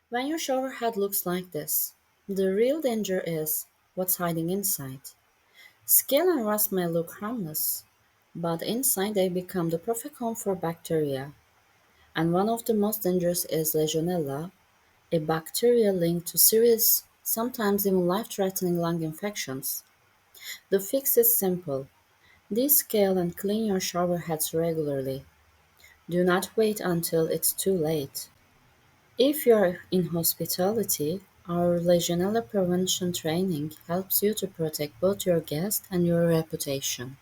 When your shower head looks like this, the real danger is what's hiding inside. Scale and rust may look harmless, but inside they become the perfect home for bacteria. And one of the most dangerous is Legionella, a bacteria linked to serious, sometimes even life-threatening lung infections. The fix is simple. Descale and clean your shower heads regularly. Do not wait until it's too late. If you're in hospitality, our Legionella Prevention Training helps you to protect both your guest and your reputation.